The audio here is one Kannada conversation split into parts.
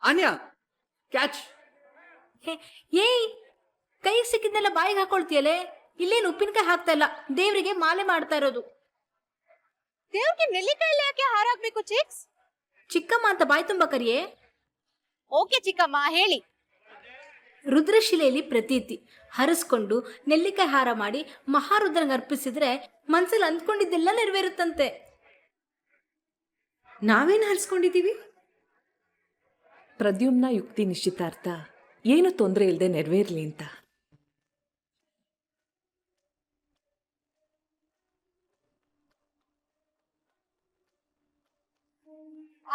ಆನ್ಯಾ ಕ್ಯಾಚ್. ಏಯ್, ಕೈಗೆ ಸಿಕ್ಕಿದ್ನೆಲ್ಲ ಬಾಯಿಗೆ ಹಾಕೊಳ್ತೀಯಲೇ. ಇಲ್ಲೇನು ಉಪ್ಪಿನಕಾಯಿ ಹಾಕ್ತಾ ಇಲ್ಲ, ದೇವ್ರಿಗೆ ಮಾಲೆ ಮಾಡ್ತಾ ಇರೋದು. ದೇವ್ರಿಗೆ ನೆಲ್ಲಿಕಾಯಲ್ಲಿ ಯಾಕೆ ಹಾರ ಹಾಕ್ಬೇಕು ಚಿಕ್ಸ್? ಚಿಕ್ಕಮ್ಮ ಅಂತ ಬಾಯಿ ತುಂಬ ಕರಿಯೇ. ಓಕೆ ಚಿಕ್ಕಮ್ಮ, ಹೇಳಿ. ರುದ್ರಶಿಲೆಯಲ್ಲಿ ಪ್ರತೀತಿ ಹರಿಸ್ಕೊಂಡು ನೆಲ್ಲಿಕಾಯಿ ಹಾರ ಮಾಡಿ ಮಹಾರುದ್ರಂಗೆ ಅರ್ಪಿಸಿದ್ರೆ ಮನ್ಸಲ್ಲಿ ಅಂದ್ಕೊಂಡಿದ್ದೆಲ್ಲ ನೆರವೇರುತ್ತಂತೆ. ನಾವೇನು ಹರಿಸ್ಕೊಂಡಿದ್ದೀವಿ? ಪ್ರದ್ಯುಮ್ನ ಯುಕ್ತಿ ನಿಶ್ಚಿತಾರ್ಥ ಏನು ತೊಂದರೆ ಇಲ್ಲದೆ ನೆರವೇರ್ಲಿ ಅಂತ.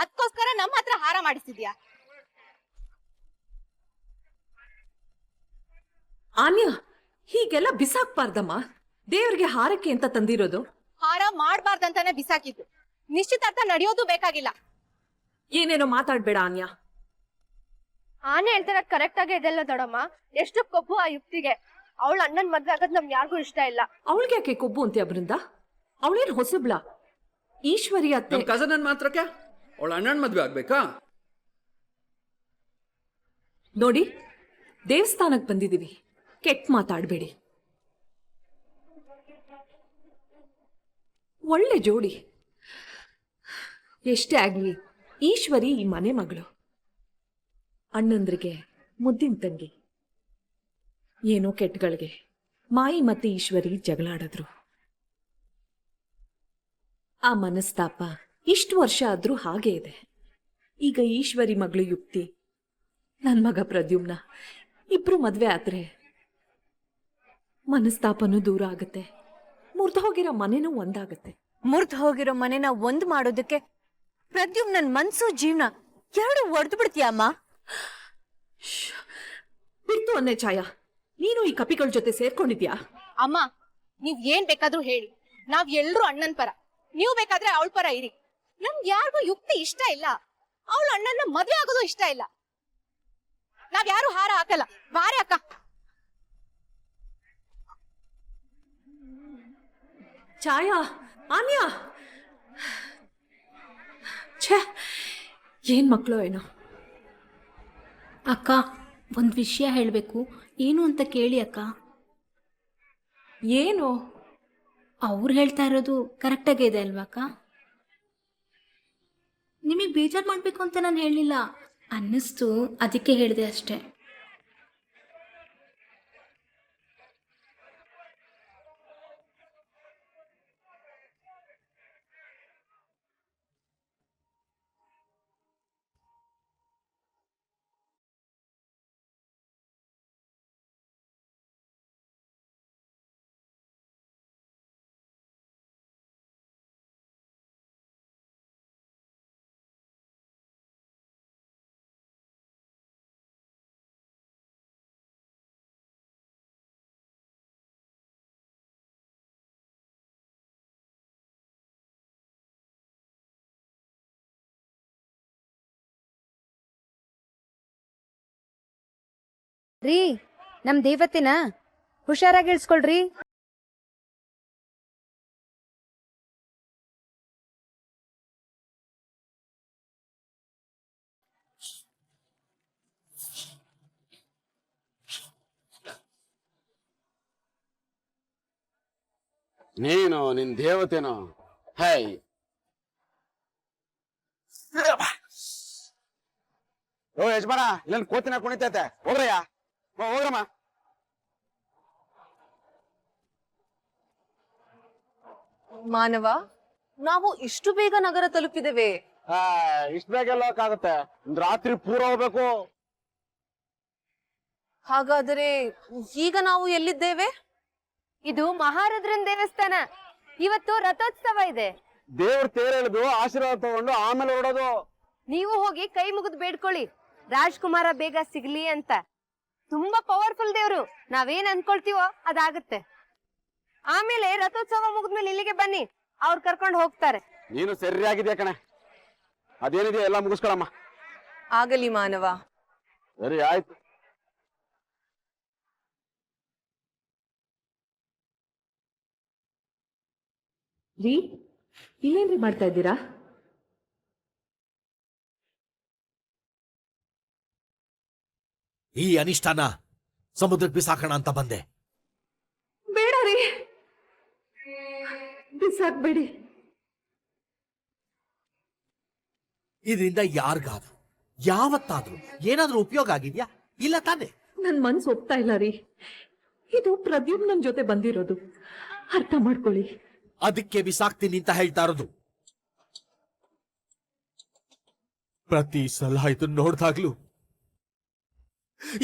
ಅದಕ್ಕೋಸ್ಕರ ನಮ್ಮ ಹತ್ರ ಹಾರ ಮಾಡಿಸಿದ್ಯಾ? ಆನ್ಯಾ, ಹೀಗೆಲ್ಲ ಬಿಸಾಕ್ಬಾರ್ದಮ್ಮ. ದೇವ್ರಿಗೆ ಹಾರಕ್ಕೆ ಅಂತ ತಂದಿರೋದು. ಹಾರ ಮಾಡ್ಬಾರ್ದಂತಾನೆ ಬಿಸಾಕಿದ್ದು. ನಿಶ್ಚಿತಾರ್ಥ ನಡೆಯೋದು ಬೇಕಾಗಿಲ್ಲ. ಏನೇನೋ ಮಾತಾಡ್ಬೇಡ ಆನ್ಯಾ. ಆನೆ ಹೇಳ್ತಾರ ಕರೆಕ್ಟ್ ಆಗಿ ಇದೆಲ್ಲ ದೊಡಮ್ಮ. ಎಷ್ಟು ಕೊಬ್ಬು ಆ ಯುಕ್ತಿಗೆ. ಅವಳ ಅಣ್ಣನ್ ಮದ್ವೆ ಆಗೋದ್ ನಮ್ಗೆ ಯಾರಿಗೂ ಇಷ್ಟ ಇಲ್ಲ. ಅವಳಿಗೆ ಯಾಕೆ ಕೊಬ್ಬು ಅಂತೆ ಬೃಂದ? ಅವಳೇನು ಹೊಸಬ್ಳ? ಈಶ್ವರಿ ಅತ್ತೆ ಕಸನ್ ಅನ್ ಮಾತ್ರಕ್ಕೆ ಅವಳ ಅಣ್ಣನ ಮದ್ವೆ ಆಗ್ಬೇಕಾ? ನೋಡಿ, ದೇವಸ್ಥಾನಕ್ಕೆ ಬಂದಿದೀವಿ, ಕೆಟ್ಟ ಮಾತಾಡ್ಬೇಡಿ. ಒಳ್ಳೆ ಜೋಡಿ. ಎಷ್ಟೇ ಆಗ್ಲಿ ಈಶ್ವರಿ ಈ ಮನೆ ಮಗಳು. ಅಣ್ಣಂದ್ರಿಗೆ ಮುದ್ದಿನ ತಂಗಿ. ಏನೋ ಕೆಟ್ಟಗಳಿಗೆ ಮಾಯಿ ಮತ್ತೆ ಈಶ್ವರಿ ಜಗಳಾಡಿದ್ರು. ಆ ಮನಸ್ತಾಪ ಇಷ್ಟು ವರ್ಷ ಆದ್ರೂ ಹಾಗೇ ಇದೆ. ಈಗ ಈಶ್ವರಿ ಮಗಳು ಯುಕ್ತಿ, ನನ್ನ ಮಗ ಪ್ರದ್ಯುಮ್ನ ಇಬ್ರು ಮದ್ವೆ ಆದ್ರೆ ಮನಸ್ತಾಪನೂ ದೂರ ಆಗತ್ತೆ, ಮುರ್ದು ಹೋಗಿರೋ ಮನೆನೂ ಒಂದಾಗತ್ತೆ. ಮುರ್ದ್ ಹೋಗಿರೋ ಮನೆನ ಒಂದ್ ಮಾಡೋದಕ್ಕೆ ಪ್ರದ್ಯುಮ್ ನನ್ ಮನ್ಸು ಜೀವನ ಎರಡು ಒಡೆದು ಬಿಡ್ತೀಯಮ್ಮ. ಬಿಡ್ತು ಅನ್ನೆ ಛಾಯಾ, ನೀನು ಈ ಕಪಿಗಳ ಜೊತೆ ಸೇರ್ಕೊಂಡಿದ್ಯಾ? ಅಮ್ಮ, ನೀವ್ ಏನ್ ಬೇಕಾದ್ರೂ ಹೇಳಿ, ನಾವ್ ಎಲ್ರೂ ಅಣ್ಣನ್ ಪರ. ನೀವು ಬೇಕಾದ್ರೆ ಅವಳ ಪರ ಇರಿ. ನಮ್ಗೆ ಯಾರಿಗೂ ಯುಕ್ತಿ ಇಷ್ಟ ಇಲ್ಲ. ಅವಳ ಅಣ್ಣನ ಮದ್ವೆ ಆಗೋದು ಇಷ್ಟ ಇಲ್ಲ. ನಾವ್ ಯಾರು ಹಾರ ಹಾಕಲ್ಲ. ಬಾರೆ ಅಕ್ಕ. ಛಾಯಾ, ಆನ್ಯಾ, ಛೇ, ಏನ್ ಮಕ್ಕಳು ಏನೋ. ಅಕ್ಕ, ಒಂದು ವಿಷಯ ಹೇಳಬೇಕು. ಏನು ಅಂತ ಕೇಳಿ ಅಕ್ಕ. ಏನು? ಅವ್ರು ಹೇಳ್ತಾ ಇರೋದು ಕರೆಕ್ಟಾಗೇ ಇದೆ ಅಲ್ವಾ ಅಕ್ಕ? ನಿಮಗೆ ಬೇಜಾರು ಮಾಡಬೇಕು ಅಂತ ನಾನು ಹೇಳಲಿಲ್ಲ, ಅನ್ನಿಸ್ತು, ಅದಕ್ಕೆ ಹೇಳಿದೆ ಅಷ್ಟೆ. ರೀ, ನಮ್ ದೇವತೆನ ಹುಷಾರಾಗಿ ಇಳ್ಸ್ಕೊಳ್ರಿ. ನೀನು ನಿನ್ ದೇವತೆನೋ? ಹೈ, ಓ ಯಜಮಾನ, ಇಲ್ಲೊಂದು ಕೋತಿನ ಕುಣಿತೈತೆ, ಹೋಗ್ರಯ್ಯ, ಹೋಗ್ರಮ್ಮ. ಮಾನವ, ನಾವು ಇಷ್ಟು ಬೇಗ ನಗರ ತಲುಪಿದ್ದೇವೆ. ಇಷ್ಟ ಬೇಗ ಎಲ್ಲೋಕ್ಕಾಗತ್ತೆ? ಒಂದ್ ರಾತ್ರಿ ಪೂರ ಹೋಗ್ಬೇಕು. ಹಾಗಾದರೆ ಈಗ ನಾವು ಎಲ್ಲಿದ್ದೇವೆ? ಇದು ಮಹಾರುದ್ರನ್ ದೇವಸ್ಥಾನ. ಇವತ್ತು ರಥೋತ್ಸವ ಇದೆ. ದೇವ್ರ ತೇರ್ ಎಳೆದು ಆಶೀರ್ವಾದ ತಗೊಂಡು ಆಮೇಲೆ ಹೊರಡೋದು. ನೀವು ಹೋಗಿ ಕೈ ಮುಗಿದು ಬೇಡ್ಕೊಳ್ಳಿ, ರಾಜ್ಕುಮಾರ ಬೇಗ ಸಿಗ್ಲಿ ಅಂತ. ತುಂಬಾ ಪವರ್ಫುಲ್ ದೇವ್ರು. ನಾವೇನ್ ಅನ್ಕೊಳ್ತೀವೋ ಅದಾಗತ್ತೆ. ಆಮೇಲೆ ರಥೋತ್ಸವ ಮುಗಿದ್ಮೇಲೆ ಇಲ್ಲಿಗೆ ಬನ್ನಿ, ಅವ್ರು ಕರ್ಕೊಂಡು ಹೋಗ್ತಾರೆ. ನೀನು ಸರಿಯಾಗಿದ್ಯಾ ಕಣೆ. ಅದೇನಿದೆಯಾ ಎಲ್ಲ ಮುಗಿಸ್ಕೊಳಮ್ಮ. ಆಗಲಿ ಮಾನವ. ಸರಿ, ಆಯ್ತು. ರೀ, ಇಲ್ಲೇನ್ರಿ ಮಾಡ್ತಾ ಇದ್ದೀರಾ? ಈ ಅನಿಷ್ಟನ ಸಮುದ್ರಕ್ಕೆ ಬಿಸಾಕೋಣ ಅಂತ ಬಂದೆ. ಬೇಡ ರೀ, ಬಿಸಾಕ್ಬೇಡಿ. ಇದರಿಂದ ಯಾರಿಗಾದ್ರೂ ಯಾವತ್ತಾದ್ರೂ ಏನಾದ್ರೂ ಉಪಯೋಗ ಆಗಿದ್ಯಾ? ಇಲ್ಲ ತಾನೆ. ನನ್ ಮನ್ಸು ಒಪ್ತಾ ಇಲ್ಲ ರೀ. ಇದು ಪ್ರದ್ಯುಮ್ನನ್ ಜೊತೆ ಬಂದಿರೋದು, ಅರ್ಥ ಮಾಡ್ಕೊಳ್ಳಿ. ಅದಕ್ಕೆ ಬಿಸಾಕ್ತೀನಿ ಅಂತ ಹೇಳ್ತಾ ಇರೋದು. ಪ್ರತಿ ಸಲ ಇದನ್ನ ನೋಡ್ದಾಗ್ಲೂ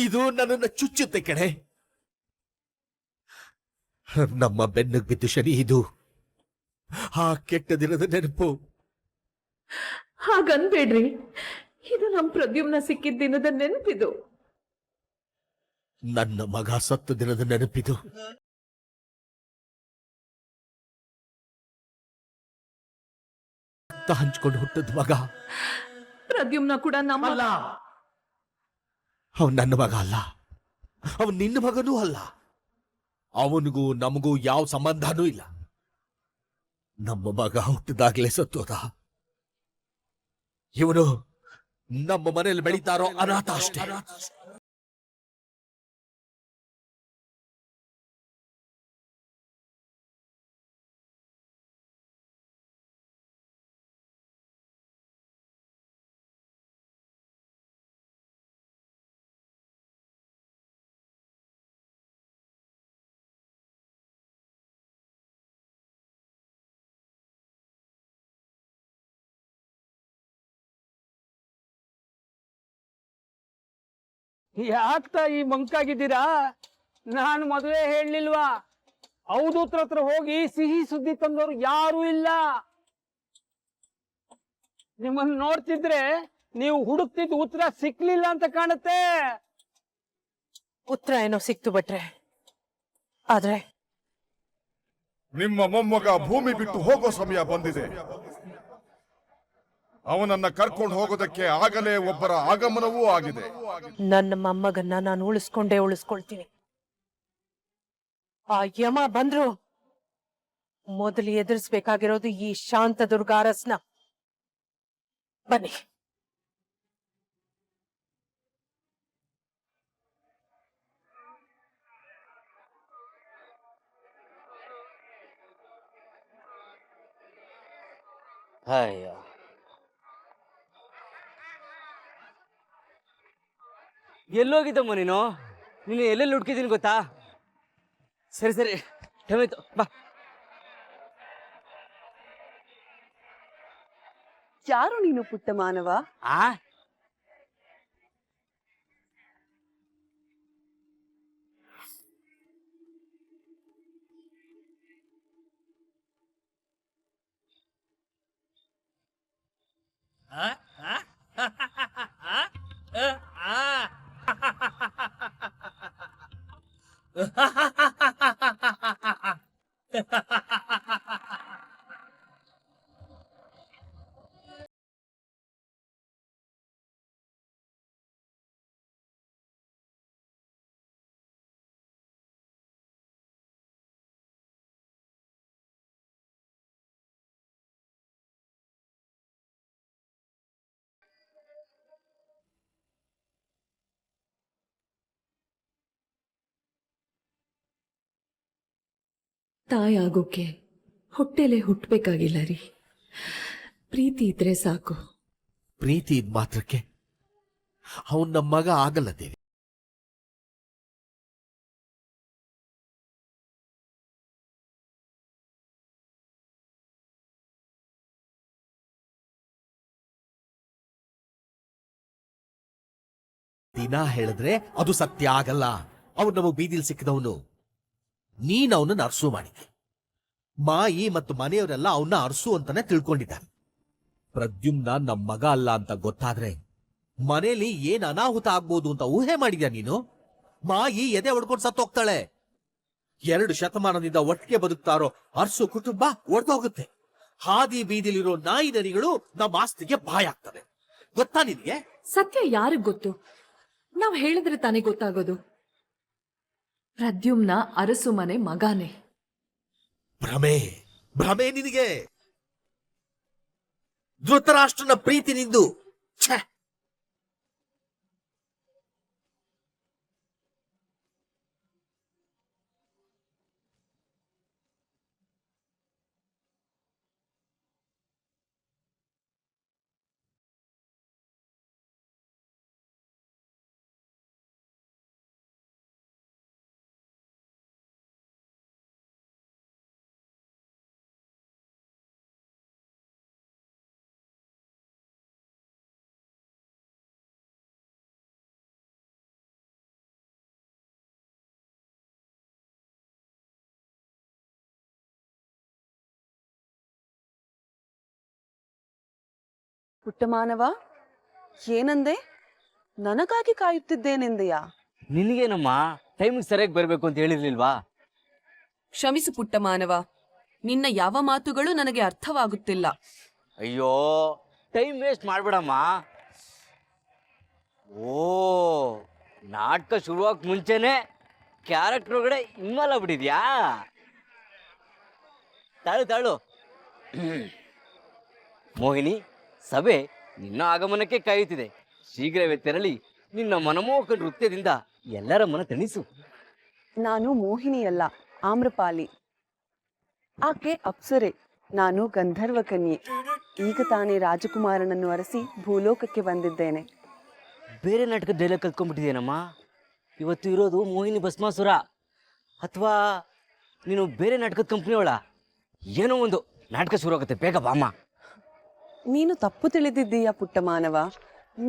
ಇದು ನನ್ನನ್ನ ಚುಚ್ಚುತ್ತೆ ಕಣೆ. ನಮ್ಮ ಬೆನ್ನಿಗೆ ಬಿದ್ದು ಶನಿ ಇದು. ಆ ಕೆಟ್ಟ ದಿನದ ನೆನಪು. ಹಾಗನ್ಬೇಡ್ರಿ, ಇದು ನಮ್ ಪ್ರದ್ಯುಮ್ನ ಸಿಕ್ಕಿದ ದಿನದ ನೆನಪಿದು. ನನ್ನ ಮಗ ಸತ್ತ ದಿನದ ನೆನಪಿದು. ಹಂಚ್ಕೊಂಡು ಹುಟ್ಟದ ಮಗ. ಪ್ರದ್ಯುಮ್ನ ಕೂಡ ನಮ್ಮಲ್ಲ. ಅವನ್ ನನ್ನ ಮಗ ಅಲ್ಲ, ಅವನ್ ನಿನ್ನ ಮಗನೂ ಅಲ್ಲ. ಅವನಿಗೂ ನಮಗೂ ಯಾವ ಸಂಬಂಧನೂ ಇಲ್ಲ. ನಮ್ಮ ಮಗ ಹುಟ್ಟಿದಾಗ್ಲೇ ಸತ್ತೋದ. ಇವನು ನಮ್ಮ ಮನೆಯಲ್ಲಿ ಬೆಳೀತಾರೋ ಅನಾಥ ಅಷ್ಟೇ. ಯಾಕ ಈ ಮಂಕಾಗಿದ್ದೀರಾ? ನಾನು ಮದುವೆ ಹೇಳಲಿಲ್ವಾ? ಅವಧೂತ್ರ ಹತ್ರ ಹೋಗಿ ಸಿಹಿ ಸುದ್ದಿ ತಂದವರು ಯಾರು ಇಲ್ಲ. ನಿಮ್ಮನ್ನು ನೋಡ್ತಿದ್ರೆ ನೀವು ಹುಡುಕ್ತಿದ್ ಉತ್ತರ ಸಿಕ್ಲಿಲ್ಲ ಅಂತ ಕಾಣುತ್ತೆ. ಉತ್ತರ ಏನೋ ಸಿಕ್ತು ಬಿಟ್ರೆ, ಆದ್ರೆ ನಿಮ್ಮ ಮೊಮ್ಮಗ ಭೂಮಿ ಬಿಟ್ಟು ಹೋಗೋ ಸಮಯ ಬಂದಿದೆ. ಅವನನ್ನ ಕರ್ಕೊಂಡು ಹೋಗೋದಕ್ಕೆ ಆಗಲೇ ಒಬ್ಬರ ಆಗಮನವೂ ಆಗಿದೆ. ನನ್ನ ಮೊಮ್ಮಗನ್ನ ನಾನು ಉಳಿಸ್ಕೊಳ್ತೀನಿ. ಆ ಯಮ ಬಂದ್ರು ಮೊದಲು ಎದುರಿಸ್ಬೇಕಾಗಿರೋದು ಈ ಶಾಂತದುರ್ಗ ಅರಸ್ನ. ಬನ್ನಿ. ಎಲ್ಲೋಗಿದ್ದಮ್ಮ ನೀನು? ನೀನು ಎಲ್ಲೆಲ್ಲಿ ಹುಡುಕಿದ್ದೀನಿ ಗೊತ್ತಾ? ಸರಿ ಸರಿ, ಟೈಮ್ ಆಯ್ತು, ಬಾ. ಯಾರು ನೀನು ಪುಟ್ಟ ಮಾನವ? ಆ ತಾಯಾಗೋಕೆ ಹೊಟ್ಟೆಲೆ ಹುಟ್ಟಬೇಕಾಗಿಲ್ಲ ರೀ. ಪ್ರೀತಿ ಇದ್ರೆ ಸಾಕು. ಪ್ರೀತಿ ಇದ್ ಮಾತ್ರಕ್ಕೆ ಅವನ್ ನಮ್ಮ ಮಗ ಆಗಲ್ಲ ದೇವಿ. ದಿನ ಹೇಳಿದ್ರೆ ಅದು ಸತ್ಯ ಆಗಲ್ಲ. ಅವನು ನಮಗ್ ಬೀದಿಲ್ ಸಿಕ್ಕಿದವನು. ನೀನ್ ಅವನನ್ನ ಅರಸು ಮಾಡಿದೆ. ಮಾಯಿ ಮತ್ತು ಮನೆಯವರೆಲ್ಲ ಅವನ್ನ ಅರಸು ಅಂತಾನೆ ತಿಳ್ಕೊಂಡಿದ್ದಾರೆ. ಪ್ರದ್ಯುಮ್ನ ನಮ್ ಮಗ ಅಲ್ಲ ಅಂತ ಗೊತ್ತಾದ್ರೆ ಮನೇಲಿ ಏನ್ ಅನಾಹುತ ಆಗ್ಬೋದು ಅಂತ ಊಹೆ ಮಾಡಿದ್ಯಾ ನೀನು? ಮಾಯಿ ಎದೆ ಹೊಡ್ಕೊಂಡು ಸತ್ತೋಗ್ತಾಳೆ. 2 ಶತಮಾನದಿಂದ ಒಟ್ಟಿಗೆ ಬದುಕ್ತಾರೋ ಅರಸು ಕುಟುಂಬ ಒಡೆದೋಗುತ್ತೆ. ಹಾದಿ ಬೀದಿಲಿರೋ ನಾಯಿ ನರಿಗಳು ನಮ್ಮ ಆಸ್ತಿಗೆ ಬಾಯಾಗ್ತವೆ. ಗೊತ್ತಾ ನಿನ್ಗೆ? ಸತ್ಯ ಯಾರಿಗ್ ಗೊತ್ತು? ನಾವ್ ಹೇಳಿದ್ರೆ ತಾನೇ ಗೊತ್ತಾಗೋದು. ಪ್ರದ್ಯುಮ್ನ ಅರಸು ಮನೆ ಮಗಾನೆ. ಭ್ರಮೆ ಭ್ರಮೆ ನಿನಗೆ. ಧೃತರಾಷ್ಟ್ರನ ಪ್ರೀತಿ ನಿಂದು. ಛೆ, ಪುಟ್ಟ ಮಾನವ ಏನಂದೆ? ನನಗಾಗಿ ಕಾಯುತ್ತಿದ್ದೇನೆಂದೆಯಾ? ನಿನಗೇನಮ್ಮ ಟೈಮಿಗೆ ಸರಿಯಾಗಿ ಬರ್ಬೇಕು ಅಂತ ಹೇಳಿರ್ಲಿಲ್ವಾ? ಕ್ಷಮಿಸು ಪುಟ್ಟ ಮಾನವ, ನಿನ್ನ ಯಾವ ಮಾತುಗಳು ನನಗೆ ಅರ್ಥವಾಗುತ್ತಿಲ್ಲ. ಅಯ್ಯೋ, ಟೈಮ್ ವೇಸ್ಟ್ ಮಾಡ್ಬೇಡಮ್ಮ. ಓ, ನಾಟಕ ಶುರುವಾಗ್ ಮುಂಚೆನೆ ಕ್ಯಾರೆಕ್ಟರ್ ಒಳಗಡೆ ಇನ್ವಾಲ್ವ್ ಆಗ್ಬಿಟ್ಟಿದ್ಯಾ? ತಾಳು ತಾಳು. ಮೋಹಿನಿ, ಸಭೆ ನಿನ್ನ ಆಗಮನಕ್ಕೆ ಕಾಯುತ್ತಿದೆ. ಶೀಘ್ರವೇ ತೆರಳಿ ನಿನ್ನ ಮನಮೋಹಕ ನೃತ್ಯದಿಂದ ಎಲ್ಲರ ಮನ ತಣಿಸು. ನಾನು ಮೋಹಿನಿಯಲ್ಲ, ಆಮ್ರಪಾಲಿ. ಆಕೆ ಅಪ್ಸರೆ, ನಾನು ಗಂಧರ್ವ ಕನ್ಯೆ. ಈಗ ತಾನೇ ರಾಜಕುಮಾರನನ್ನು ಅರಸಿ ಭೂಲೋಕಕ್ಕೆ ಬಂದಿದ್ದೇನೆ. ಬೇರೆ ನಾಟಕ ಡೈಲಾಗ್ ಕಲ್ತ್ಕೊಂಡ್ಬಿಟ್ಟಿದೇನಮ್ಮ. ಇವತ್ತು ಇರೋದು ಮೋಹಿನಿ ಭಸ್ಮಾಸುರ, ಅಥವಾ ನೀನು ಬೇರೆ ನಾಟಕದ ಕಂಪ್ನಿಯವಳ? ಏನೋ ಒಂದು ನಾಟಕ ಶುರು ಆಗುತ್ತೆ, ಬೇಗ ಬಾಮ್ಮ. ನೀನು ತಪ್ಪು ತಿಳಿದಿದ್ದೀಯಾ ಪುಟ್ಟ ಮಾನವ.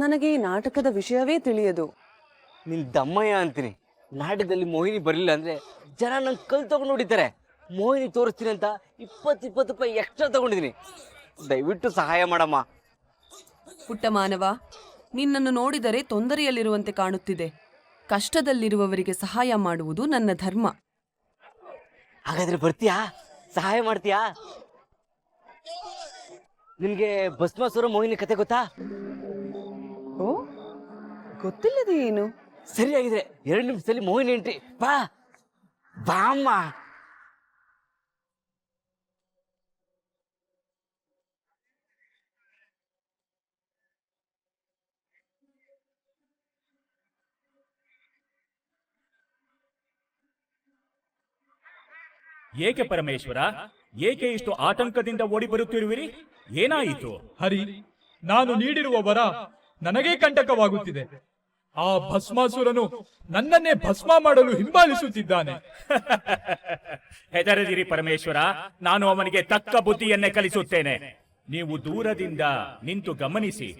ನನಗೆ ಈ ನಾಟಕದ ವಿಷಯವೇ ತಿಳಿಯದು. ನಿನ್ ದಮ್ಮಯ್ಯ ಅಂತೀನಿ. ನಾಟಕದಲ್ಲಿ ಮೋಹಿನಿ ಬರಲಿಲ್ಲ ಅಂದ್ರೆ ಜನ ನಂಗೆ ಕಲ್ ತಗೊಂಡು ಹೊಡಿತಾರೆ. ಮೋಹಿನಿ ತೋರಿಸ್ತೀನಿ ಅಂತ 20 ರೂಪಾಯಿ ಎಕ್ಸ್ಟ್ರಾ ತಗೊಂಡಿದ್ದೀನಿ. ದಯವಿಟ್ಟು ಸಹಾಯ ಮಾಡಮ್ಮ. ಪುಟ್ಟ ಮಾನವ, ನಿನ್ನನ್ನು ನೋಡಿದರೆ ತೊಂದರೆಯಲ್ಲಿರುವಂತೆ ಕಾಣುತ್ತಿದೆ. ಕಷ್ಟದಲ್ಲಿರುವವರಿಗೆ ಸಹಾಯ ಮಾಡುವುದು ನನ್ನ ಧರ್ಮ. ಹಾಗಾದ್ರೆ ಬರ್ತೀಯಾ? ಸಹಾಯ ಮಾಡ್ತೀಯಾ? ನಿನ್ಗೆ ಭಸ್ಮಾಸುರ ಮೋಹಿನಿ ಕತೆ ಗೊತ್ತಾ? ಓ, ಗೊತ್ತಿಲ್ಲದೆ ಏನು? ಸರಿಯಾಗಿದೆ. 2 ನಿಮಿಷದಲ್ಲಿ ಮೋಹಿನಿ ಎಂಟ್ರಿ. ಬಾ ಬಾಮ್ಮ. ಏಕೆ ಪರಮೇಶ್ವರ, ಏಕೆ ಇಷ್ಟು ಆತಂಕದಿಂದ ಓಡಿ ಬರುತ್ತಿರುವಿರಿ? ಏನಾಯಿತು? ಹರಿ, ನಾನು ನೀಡಿರುವ ವರ ನನಗೇ ಕಂಟಕವಾಗುತ್ತಿದೆ. ಆ ಭಸ್ಮಾಸುರನು ನನ್ನನ್ನೇ ಭಸ್ಮ ಮಾಡಲು ಹಿಂಬಾಲಿಸುತ್ತಿದ್ದಾನೆ. ಹೆದರದಿರಿ ಪರಮೇಶ್ವರ, ನಾನು ಅವನಿಗೆ ತಕ್ಕ ಬುದ್ಧಿಯನ್ನೇ ಕಲಿಸುತ್ತೇನೆ. ನೀವು ದೂರದಿಂದ ನಿಂತು ಗಮನಿಸಿ,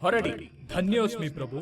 ಹೊರಡಿ. ಧನ್ಯೋಸ್ಮಿ ಪ್ರಭು.